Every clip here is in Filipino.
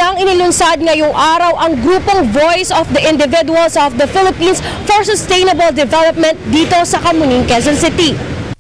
nang inilunsad ngayong araw ang grupong Voice of the Individuals of the Philippines for Sustainable Development dito sa Camuning, Quezon City.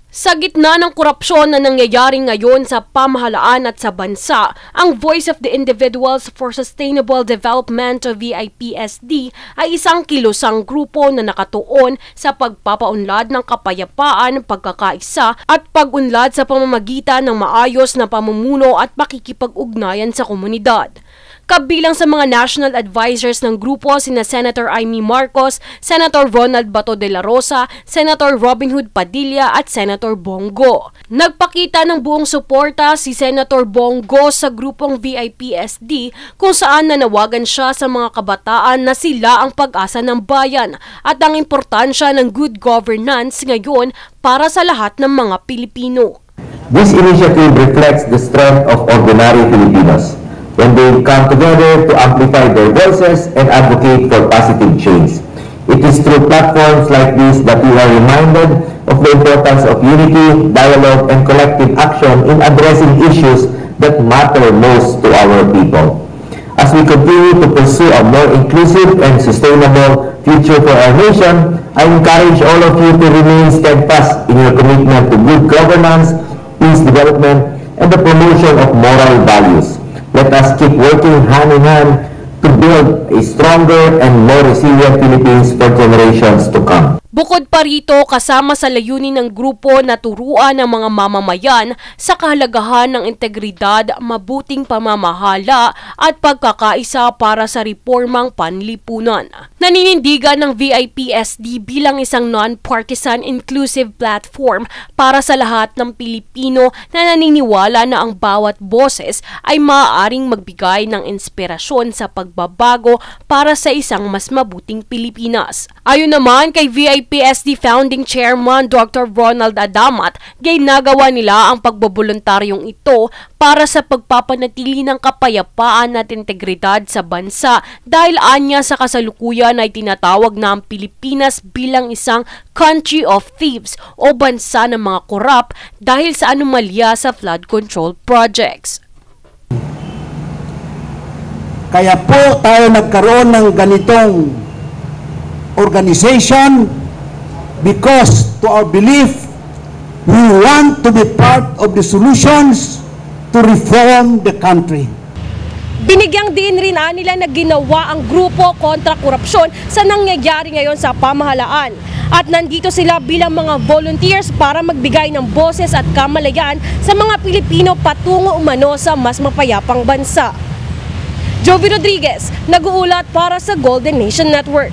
Sa gitna ng korupsyon na nangyayari ngayon sa pamahalaan at sa bansa, ang Voice of the Individuals for Sustainable Development o VIPSD ay isang kilusang grupo na nakatuon sa pagpapaunlad ng kapayapaan, pagkakaisa at pag-unlad sa pamamagitan ng maayos na pamumuno at pakikipag-ugnayan sa komunidad. Kabilang sa mga national advisors ng grupo sina Senator Amy Marcos, Senator Ronald Bato de la Rosa, Senator Robin Hood Padilla at Senator Bongo. Nagpakita ng buong suporta si Senator Bongo sa grupong VIPSD kung saan nanawagan siya sa mga kabataan na sila ang pag-asa ng bayan at ang importansya ng good governance ngayon para sa lahat ng mga Pilipino. This initiative reflects the strength of ordinary Filipinos when they come together to amplify their voices and advocate for positive change. It is through platforms like this that we are reminded of the importance of unity, dialogue, and collective action in addressing issues that matter most to our people. As we continue to pursue a more inclusive and sustainable future for our nation, I encourage all of you to remain steadfast in your commitment to good governance, peace development, and the promotion of moral values. Let us keep working hand in hand to build a stronger and more resilient Philippines for generations to come. Bukod pa rito, kasama sa layunin ng grupo na turuan ng mga mamamayan sa kahalagahan ng integridad, mabuting pamamahala at pagkakaisa para sa reformang panlipunan. Naninindigan ng VIPSD bilang isang non-partisan inclusive platform para sa lahat ng Pilipino na naniniwala na ang bawat boses ay maaaring magbigay ng inspirasyon sa pagbabago para sa isang mas mabuting Pilipinas. Ayon naman kay VIPSD Founding Chairman Dr. Ronald Adamat, ginagawa nila ang pagboboluntaryong ito para sa pagpapanatili ng kapayapaan at integridad sa bansa dahil anya sa kasalukuyan ay tinatawag na ang Pilipinas bilang isang country of thieves o bansa ng mga korap dahil sa anomalya sa flood control projects. Kaya po tayo nagkaroon ng ganitong organization because to our belief, we want to be part of the solutions to reform the country. Binigyang din rin nila na ginawa ang grupo kontra korupsyon sa nangyayari ngayon sa pamahalaan. At nandito sila bilang mga volunteers para magbigay ng boses at kamalayan sa mga Pilipino patungo umano sa mas mapayapang bansa. Jovi Rodriguez, nag-uulat para sa Golden Nation Network.